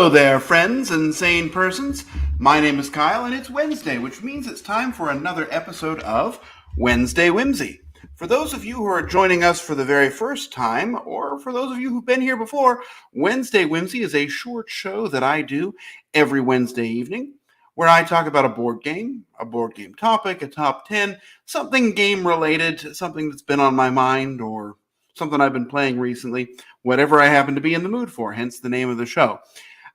Hello there, friends and sane persons. My name is Kyle, and it's Wednesday, which means it's time for another episode of Wednesday Whimsy. For those of you who are joining us for the very first time, or for those of you who've been here before, Wednesday Whimsy is a short show that I do every Wednesday evening, where I talk about a board game topic, a top 10, something game-related, something that's been on my mind, or something I've been playing recently, whatever I happen to be in the mood for, hence the name of the show.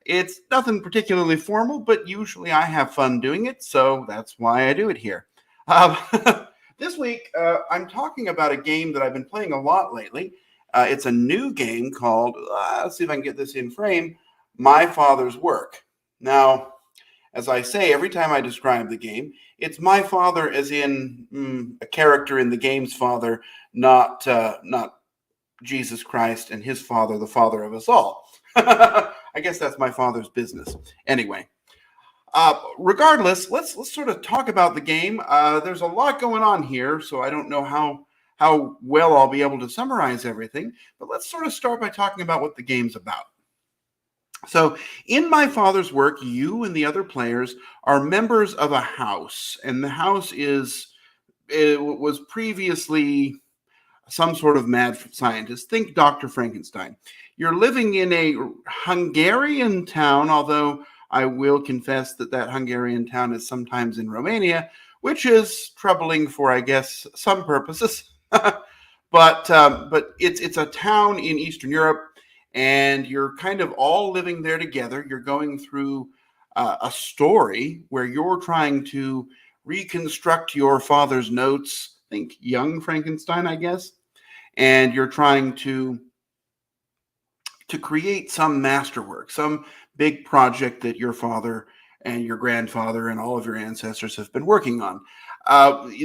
It's nothing particularly formal, but usually I have fun doing it, so that's why I do it here. This week, I'm talking about a game that I've been playing a lot lately. It's a new game called, let's see if I can get this in frame, My Father's Work. Now, as I say, every time I describe the game, it's my father as in a character in the game's father, not Jesus Christ and his father, the father of us all. I guess that's my father's business. Anyway, regardless, let's sort of talk about the game. There's a lot going on here, so I don't know how well I'll be able to summarize everything, but let's sort of start by talking about what the game's about. So in My Father's Work, you and the other players are members of a house, and the house was previously some sort of mad scientist. Think Dr. Frankenstein. You're living in a Hungarian town, although I will confess that Hungarian town is sometimes in Romania, which is troubling for, I guess, some purposes. But it's a town in Eastern Europe, and you're kind of all living there together. You're going through a story where you're trying to reconstruct your father's notes. Think young Frankenstein, I guess. And you're trying to create some masterwork, some big project that your father and your grandfather and all of your ancestors have been working on.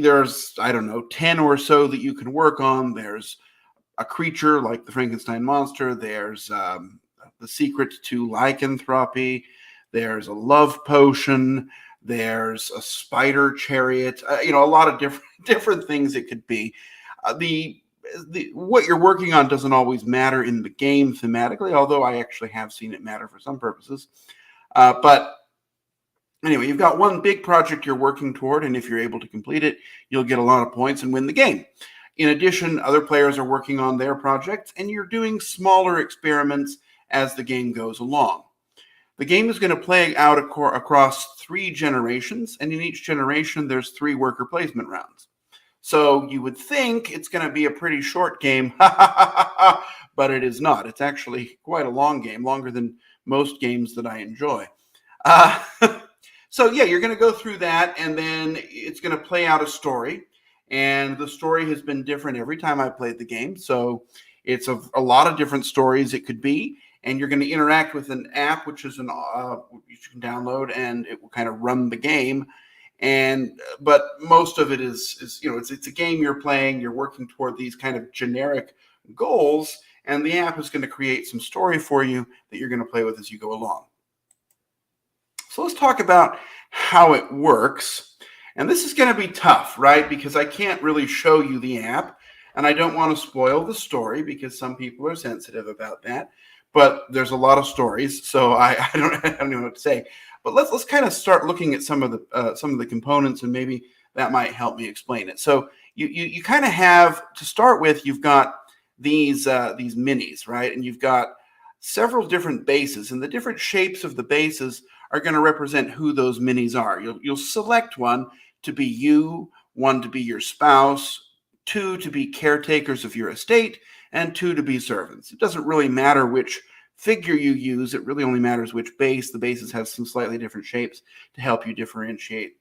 There's, 10 or so that you can work on. There's a creature like the Frankenstein monster. There's the secret to lycanthropy. There's a love potion. There's a spider chariot. A lot of different things it could be. What you're working on doesn't always matter in the game thematically, although I actually have seen it matter for some purposes. But anyway, you've got one big project you're working toward, and if you're able to complete it, you'll get a lot of points and win the game. In addition, other players are working on their projects, and you're doing smaller experiments as the game goes along. The game is going to play out across 3 generations, and in each generation, there's 3 worker placement rounds. So you would think it's going to be a pretty short game, but it is not. It's actually quite a long game, longer than most games that I enjoy. So yeah, you're going to go through that, and then it's going to play out a story. And the story has been different every time I played the game. So it's a lot of different stories it could be. And you're going to interact with an app, which is you can download, and it will kind of run the game. But most of it is it's a game you're playing. You're working toward these kind of generic goals, and the app is going to create some story for you that you're going to play with as you go along. So let's talk about how it works. And this is going to be tough, right? Because I can't really show you the app, and I don't want to spoil the story because some people are sensitive about that. But there's a lot of stories, so I don't know what to say. But let's kind of start looking at some of the components, and maybe that might help me explain it. So you kind of have to start with. You've got these minis, right? And you've got several different bases, and the different shapes of the bases are going to represent who those minis are. You'll select one to be you, one to be your spouse, 2 to be caretakers of your estate, and 2 to be servants. It doesn't really matter which figure you use. It really only matters which base. The bases have some slightly different shapes to help you differentiate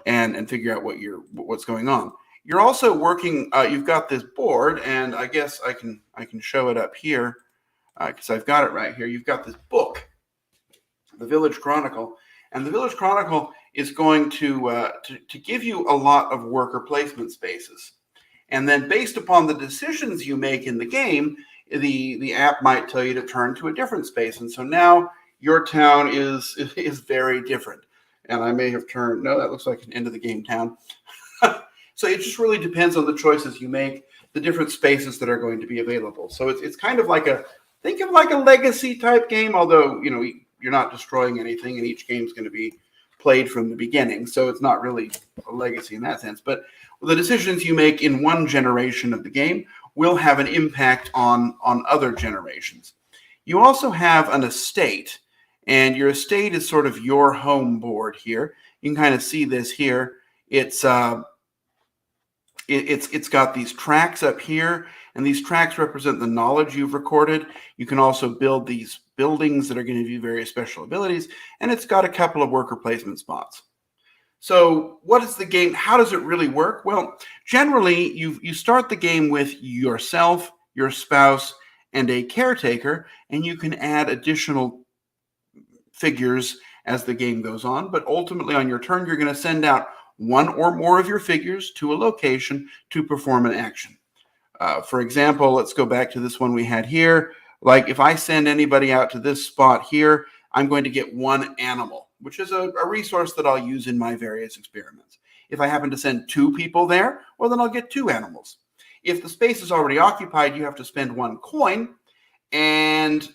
and figure out what's going on. You're also working. You've got this board, and I guess I can show it up here because I've got it right here. You've got this book, the Village Chronicle, and the Village Chronicle is going to give you a lot of worker placement spaces. And then based upon the decisions you make in the game, the app might tell you to turn to a different space. And so now your town is very different. And I may have turned, no, that looks like an end of the game town. So it just really depends on the choices you make, the different spaces that are going to be available. So it's kind of like think of like a legacy type game, although, not destroying anything, and each game's going to be played from the beginning. So it's not really a legacy in that sense. But the decisions you make in one generation of the game will have an impact on other generations. You also have an estate, and your estate is sort of your home board here. You can kind of see this here. It's got these tracks up here, and these tracks represent the knowledge you've recorded. You can also build these buildings that are going to give you various special abilities, and it's got a couple of worker placement spots. So what is the game? How does it really work? Well, generally, you start the game with yourself, your spouse, and a caretaker, and you can add additional figures as the game goes on. But ultimately, on your turn, you're going to send out one or more of your figures to a location to perform an action. For example, let's go back to this one we had here. Like if I send anybody out to this spot here, I'm going to get one animal, which is a resource that I'll use in my various experiments. If I happen to send two people there, well, then I'll get two animals. If the space is already occupied, you have to spend one coin, and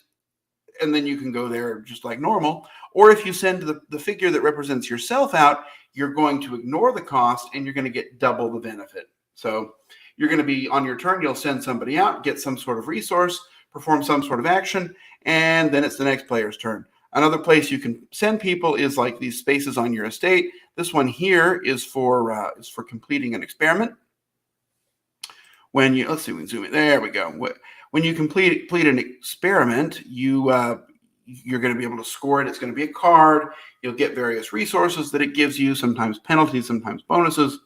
then you can go there just like normal. Or if you send the figure that represents yourself out, you're going to ignore the cost, and you're going to get double the benefit. So you're going to be, on your turn, you'll send somebody out, get some sort of resource, perform some sort of action, and then it's the next player's turn. Another place you can send people is like these spaces on your estate. This one here is for completing an experiment. When you, let's see, we can zoom in. There we go. When you complete an experiment, you're going to be able to score it. It's going to be a card. You'll get various resources that it gives you, sometimes penalties, sometimes bonuses.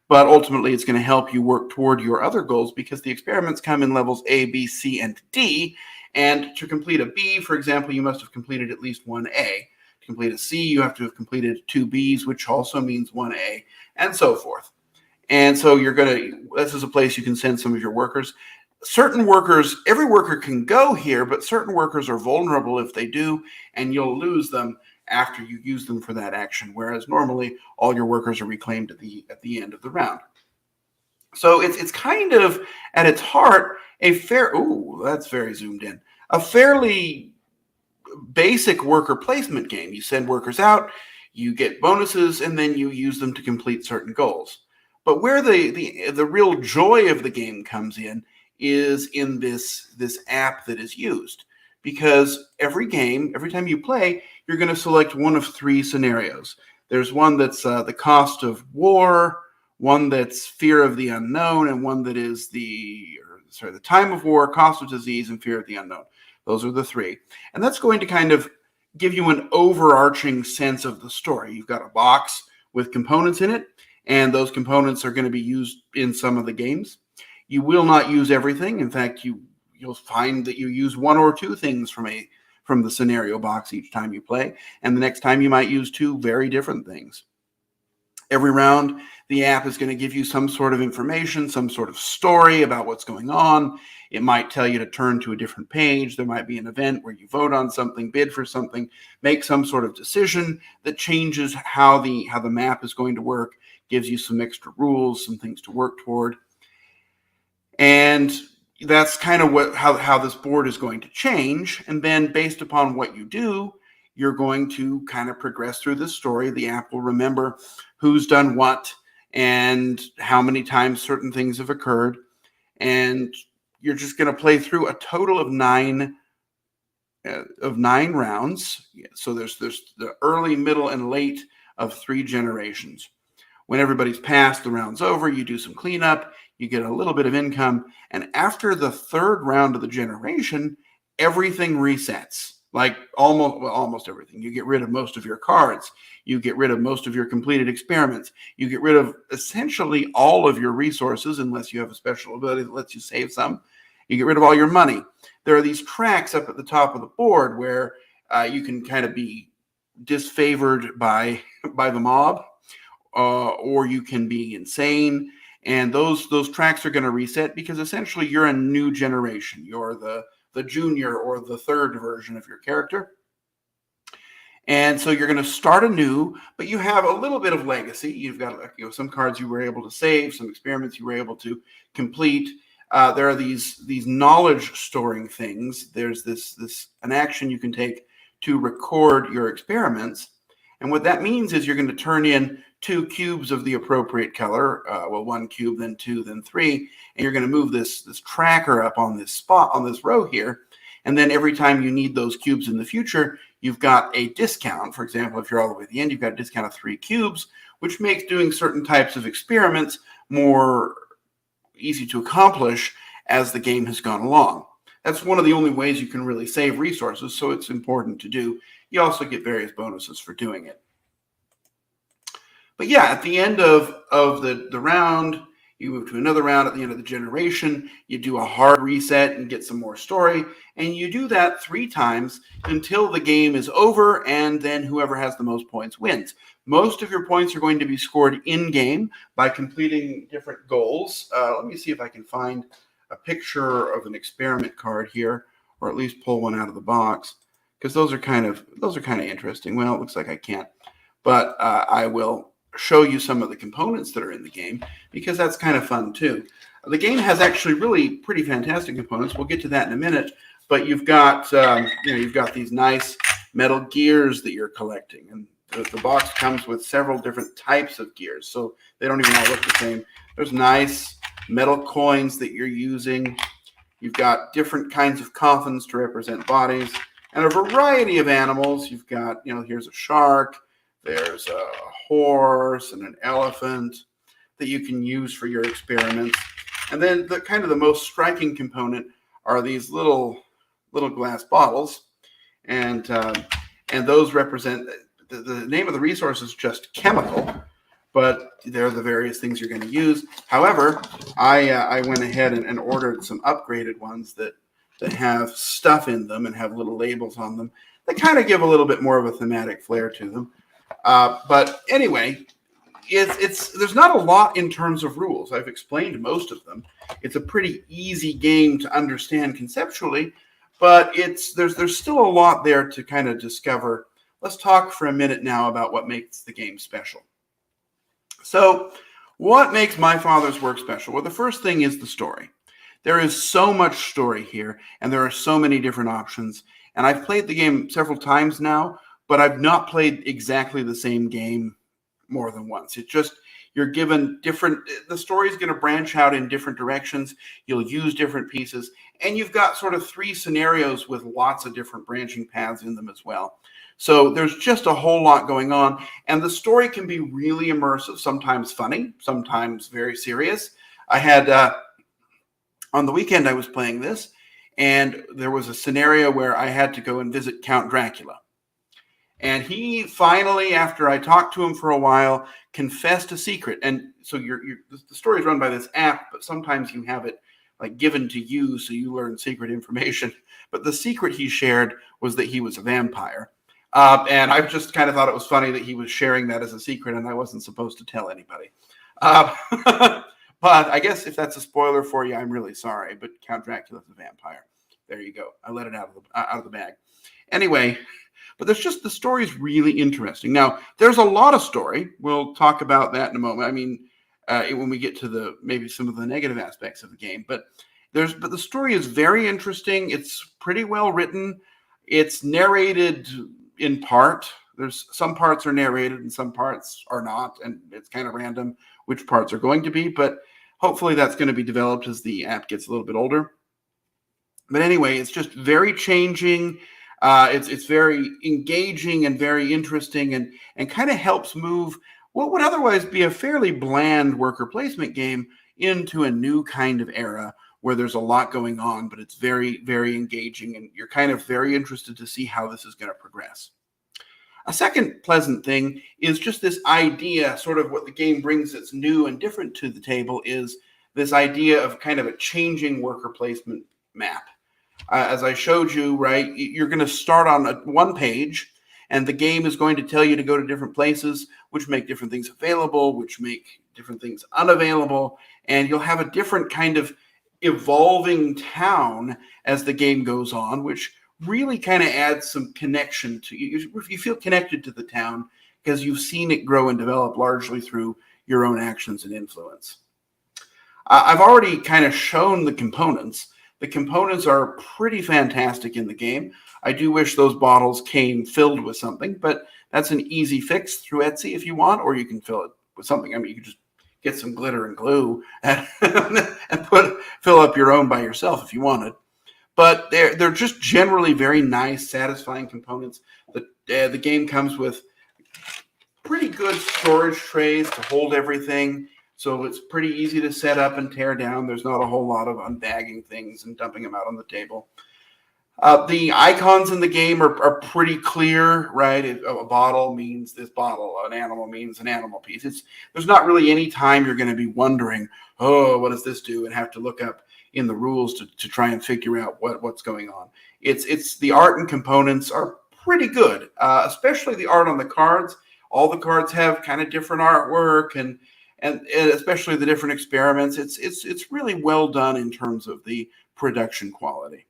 But ultimately, it's going to help you work toward your other goals, because the experiments come in levels A, B, C, and D. And to complete a B, for example, you must have completed at least one A. To complete a C, you have to have completed two Bs, which also means one A, and so forth. And so this is a place you can send some of your workers. Certain workers, every worker can go here, but certain workers are vulnerable if they do, and you'll lose them after you use them for that action, whereas normally all your workers are reclaimed at the end of the round. So it's kind of, at its heart, that's very zoomed in, a fairly basic worker placement game. You send workers out, you get bonuses, and then you use them to complete certain goals. But where the real joy of the game comes in is in this app that is used. Because every time you play, you're going to select one of three scenarios. There's one that's the cost of war, one that's fear of the unknown, and one that is the time of war, cost of disease, and fear of the unknown. Those are the three. And that's going to kind of give you an overarching sense of the story. You've got a box with components in it, and those components are going to be used in some of the games. You will not use everything. In fact, you'll find that you use one or two things from the scenario box each time you play, and the next time you might use two very different things. Every round, the app is going to give you some sort of information, some sort of story about what's going on. It might tell you to turn to a different page. There might be an event where you vote on something, bid for something, make some sort of decision that changes how the map is going to work, gives you some extra rules, some things to work toward. And that's kind of how this board is going to change. And then based upon what you do, you're going to kind of progress through this story. The app will remember who's done what and how many times certain things have occurred. And you're just going to play through a total of nine rounds. So there's the early, middle, and late of three generations. When everybody's passed, the round's over, you do some cleanup, you get a little bit of income, and after the third round of the generation, everything resets. Like almost everything. You get rid of most of your cards. You get rid of most of your completed experiments. You get rid of essentially all of your resources, unless you have a special ability that lets you save some. You get rid of all your money. There are these tracks up at the top of the board where you can kind of be disfavored by the mob, or you can be insane. And those tracks are going to reset because essentially you're a new generation. You're the junior or the third version of your character. And so you're going to start anew, but you have a little bit of legacy. You've got some cards you were able to save, some experiments you were able to complete. There are these knowledge storing things. There's an action you can take to record your experiments. And what that means is you're going to turn in 2 cubes of the appropriate color, 1 cube, then 2, then 3, and you're going to move this tracker up on this spot, on this row here. And then every time you need those cubes in the future, you've got a discount. For example, if you're all the way at the end, you've got a discount of 3 cubes, which makes doing certain types of experiments more easy to accomplish as the game has gone along. That's one of the only ways you can really save resources, so it's important to do. You also get various bonuses for doing it. But yeah, at the end of the round, you move to another round. At the end of the generation, you do a hard reset and get some more story. And you do that 3 times until the game is over, and then whoever has the most points wins. Most of your points are going to be scored in-game by completing different goals. Let me see if I can find a picture of an experiment card here, or at least pull one out of the box, because those are kind of interesting. Well, it looks like I can't, but I will show you some of the components that are in the game, because that's kind of fun too. The game has actually really pretty fantastic components. We'll get to that in a minute, but you've got you've got these nice metal gears that you're collecting, and the box comes with several different types of gears, so they don't even all look the same. There's nice metal coins that you're using. You've got different kinds of coffins to represent bodies, and a variety of animals. You've got, here's a shark, there's a horse and an elephant that you can use for your experiments. And then the most striking component are these little glass bottles, and those represent the name of the resource is just chemical, but they're the various things you're going to use. However, I went ahead and ordered some upgraded ones that have stuff in them and have little labels on them that kind of give a little bit more of a thematic flair to them. But anyway, there's not a lot in terms of rules. I've explained most of them. It's a pretty easy game to understand conceptually, but there's still a lot there to kind of discover. Let's talk for a minute now about what makes the game special. So, what makes My Father's Work special? Well, the first thing is the story. There is so much story here, and there are so many different options. And I've played the game several times now, but I've not played exactly the same game more than once. It's just, you're given the story is going to branch out in different directions. You'll use different pieces, and you've got sort of 3 scenarios with lots of different branching paths in them as well. So there's just a whole lot going on, and the story can be really immersive, sometimes funny, sometimes very serious. I had, on the weekend I was playing this, and there was a scenario where I had to go and visit Count Dracula. And he finally, after I talked to him for a while, confessed a secret. And so the story is run by this app, but sometimes you have it given to you, so you learn secret information. But the secret he shared was that he was a vampire. And I just kind of thought it was funny that he was sharing that as a secret, and I wasn't supposed to tell anybody. But I guess if that's a spoiler for you, I'm really sorry. But Count Dracula's a vampire. There you go. I let it out of the bag. Anyway, but the story is really interesting. Now, there's a lot of story. We'll talk about that in a moment. I mean, when we get to maybe some of the negative aspects of the game, but the story is very interesting. It's pretty well written. It's narrated in part. There's some parts are narrated and some parts are not, and it's kind of random which parts are going to be, but hopefully that's going to be developed as the app gets a little bit older. But anyway, it's just very changing. It's very engaging and very interesting, and kind of helps move what would otherwise be a fairly bland worker placement game into a new kind of era where there's a lot going on, but it's very, very engaging, and you're kind of very interested to see how this is going to progress. A second pleasant thing is just this idea, sort of what the game brings that's new and different to the table, is this idea of kind of a changing worker placement map. As I showed you, right, you're going to start on one page, and the game is going to tell you to go to different places, which make different things available, which make different things unavailable, and you'll have a different kind of evolving town as the game goes on, which really kind of adds some connection to you. You feel connected to the town because you've seen it grow and develop largely through your own actions and influence. I've already kind of shown the components, The components are pretty fantastic in the game. I do wish those bottles came filled with something, but that's an easy fix through Etsy if you want, or you can fill it with something. I mean, you can just get some glitter and glue and fill up your own by yourself if you wanted. But they're just generally very nice, satisfying components. The game comes with pretty good storage trays to hold everything, so it's pretty easy to set up and tear down. There's not a whole lot of unbagging things and dumping them out on the table. The icons in the game are pretty clear, right? A bottle means this bottle. An animal means an animal piece. There's not really any time you're going to be wondering, oh, what does this do? And have to look up in the rules to try and figure out what's going on. It's the art and components are pretty good, especially the art on the cards. All the cards have kind of different artwork and especially the different experiments. It's really well done in terms of the production quality.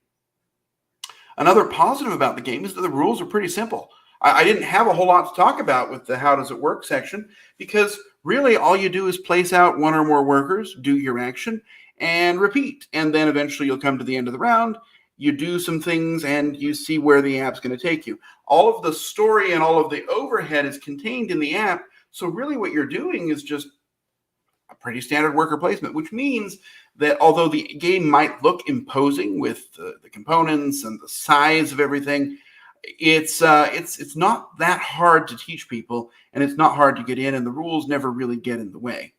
Another positive about the game is that the rules are pretty simple. I didn't have a whole lot to talk about with the how does it work section because really all you do is place out one or more workers, do your action, and repeat. And then eventually you'll come to the end of the round, you do some things, and you see where the app's going to take you. All of the story and all of the overhead is contained in the app, so really what you're doing is just a pretty standard worker placement, which means that although the game might look imposing with the components and the size of everything, it's not that hard to teach people, and it's not hard to get in, and the rules never really get in the way.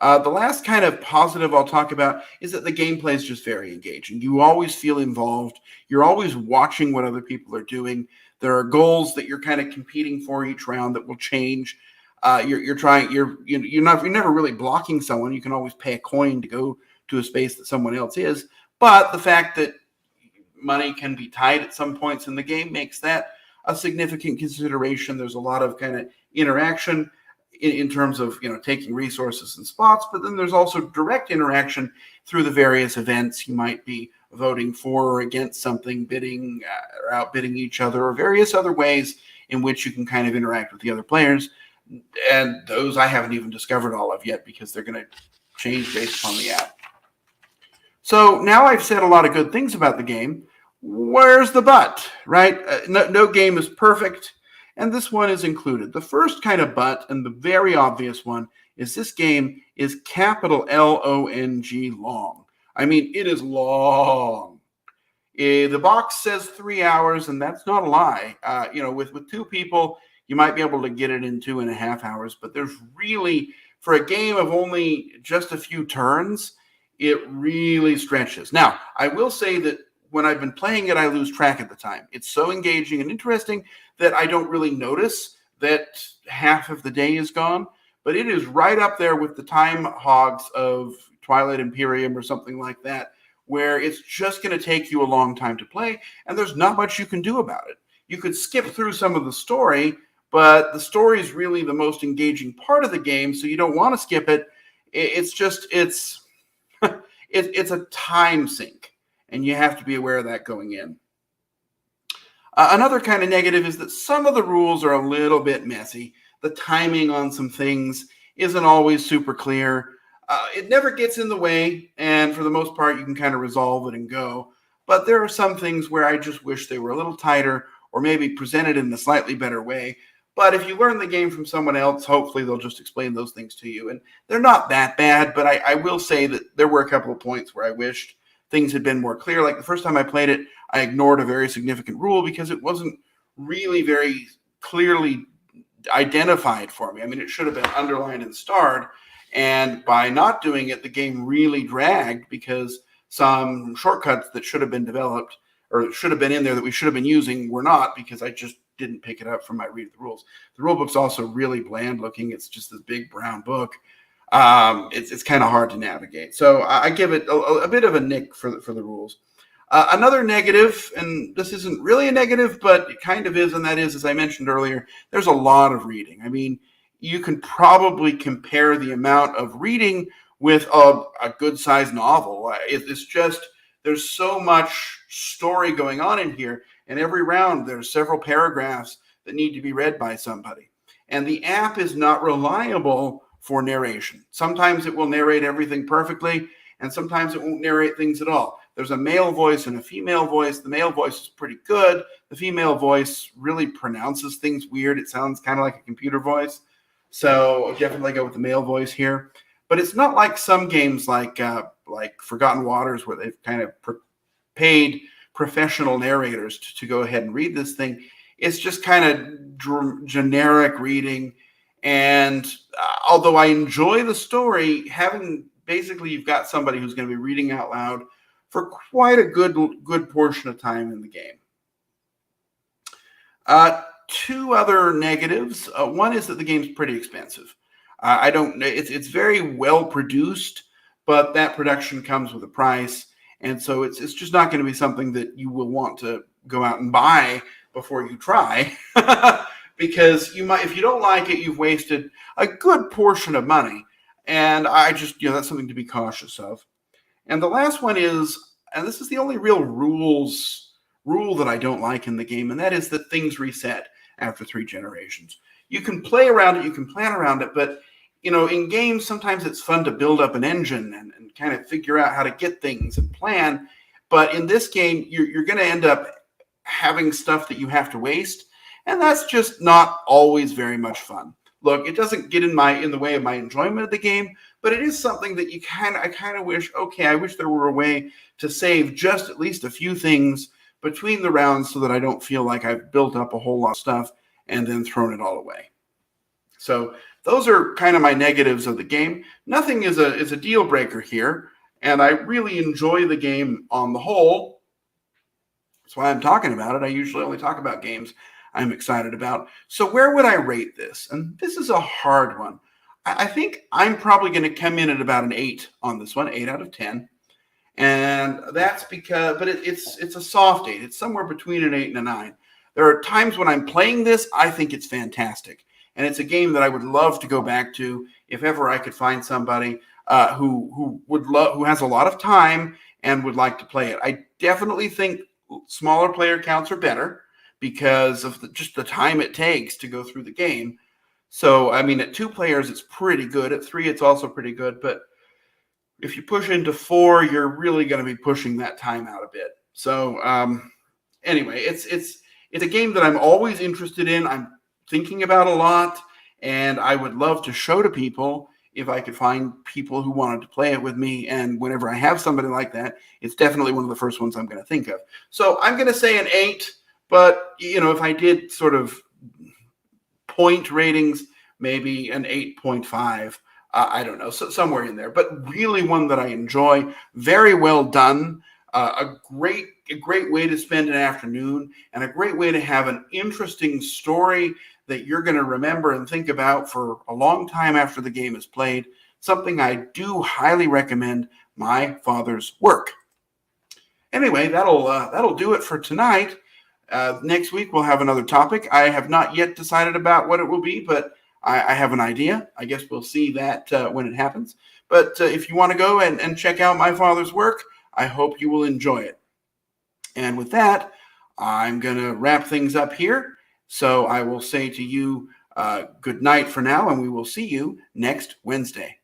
The last kind of positive I'll talk about is that the gameplay is just very engaging. You always feel involved. You're always watching what other people are doing. There are goals that you're kind of competing for each round that will change. You're never really blocking someone. You can always pay a coin to go to a space that someone else is. But the fact that money can be tied at some points in the game makes that a significant consideration. There's a lot of kind of interaction in terms of taking resources and spots, but then there's also direct interaction through the various events. You might be voting for or against something, bidding or outbidding each other, or various other ways in which you can kind of interact with the other players. And those I haven't even discovered all of yet because they're going to change based upon the app. So now I've said a lot of good things about the game. Where's the but, right? No game is perfect, and this one is included. The first kind of but, and the very obvious one, is this game is capital L-O-N-G long. I mean, it is long. The box says 3 hours, and that's not a lie. With two people, you might be able to get it in 2.5 hours, but there's really, for a game of only just a few turns, it really stretches. Now, I will say that when I've been playing it, I lose track of the time. It's so engaging and interesting that I don't really notice that half of the day is gone, but it is right up there with the time hogs of Twilight Imperium or something like that, where it's just going to take you a long time to play, and there's not much you can do about it. You could skip through some of the story, but the story is really the most engaging part of the game, so you don't want to skip it. It's a time sink, and you have to be aware of that going in. Another kind of negative is that some of the rules are a little bit messy. The timing on some things isn't always super clear. It never gets in the way, and for the most part, you can kind of resolve it and go. But there are some things where I just wish they were a little tighter or maybe presented in a slightly better way. But if you learn the game from someone else, hopefully they'll just explain those things to you. And they're not that bad, but I will say that there were a couple of points where I wished things had been more clear. Like the first time I played it, I ignored a very significant rule because it wasn't really very clearly identified for me. I mean, it should have been underlined and starred. And by not doing it, the game really dragged because some shortcuts that should have been developed or should have been in there that we should have been using were not, because I just didn't pick it up from my read of the rules. The rule book's also really bland looking. It's just this big brown book. It's kind of hard to navigate. So I give it a bit of a nick for the rules. Another negative, and this isn't really a negative, but it kind of is, and that is, as I mentioned earlier, there's a lot of reading. I mean, you can probably compare the amount of reading with a good-sized novel. It's just, there's so much story going on in here, and every round there's several paragraphs that need to be read by somebody. And the app is not reliable for narration. Sometimes it will narrate everything perfectly, and sometimes it won't narrate things at all. There's a male voice and a female voice. The male voice is pretty good. The female voice really pronounces things weird. It sounds kind of like a computer voice. So definitely go with the male voice here. But it's not like some games like Forgotten Waters, where they've kind of paid professional narrators to go ahead and read this thing. It's just kind of generic reading. And although I enjoy the story, basically you've got somebody who's going to be reading out loud for quite a good portion of time in the game. Two other negatives. One is that the game's pretty expensive. It's very well produced, but that production comes with a price, and so it's just not going to be something that you will want to go out and buy before you try, because if you don't like it, you've wasted a good portion of money, and that's something to be cautious of. And the last one is, and this is the only real rule that I don't like in the game, and that is that things reset after 3 generations. You can play around it, you can plan around it, but in games, sometimes it's fun to build up an engine and kind of figure out how to get things and plan. But in this game, you're going to end up having stuff that you have to waste, and that's just not always very much fun. Look, it doesn't get in the way of my enjoyment of the game, but it is something that I kind of wish, I wish there were a way to save just at least a few things between the rounds so that I don't feel like I've built up a whole lot of stuff and then thrown it all away. So those are kind of my negatives of the game. Nothing is a deal breaker here, and I really enjoy the game on the whole. That's why I'm talking about it. I usually only talk about games I'm excited about. So where would I rate this? And this is a hard one. I think I'm probably going to come in at about an 8 on this one, 8 out of 10. And that's because, but it's a soft 8. It's somewhere between an 8 and a 9. There are times when I'm playing this, I think it's fantastic. And it's a game that I would love to go back to if ever I could find somebody who has a lot of time and would like to play it. I definitely think smaller player counts are better because of just the time it takes to go through the game. So, I mean, at 2 players, it's pretty good. At 3, it's also pretty good. But if you push into 4, you're really going to be pushing that time out a bit. So, anyway, it's a game that I'm always interested in. I'm thinking about a lot, and I would love to show to people if I could find people who wanted to play it with me. And whenever I have somebody like that, it's definitely one of the first ones I'm going to think of. So I'm going to say an 8, but if I did sort of point ratings, maybe an 8.5. I don't know, so somewhere in there, but really one that I enjoy. Very well done. A great way to spend an afternoon, and a great way to have an interesting story that you're going to remember and think about for a long time after the game is played. Something I do highly recommend, My Father's Work. Anyway, that'll do it for tonight. Next week we'll have another topic. I have not yet decided about what it will be, but I have an idea. I guess we'll see that when it happens. But if you want to go and check out My Father's Work, I hope you will enjoy it. And with that, I'm going to wrap things up here. So I will say to you, good night for now, and we will see you next Wednesday.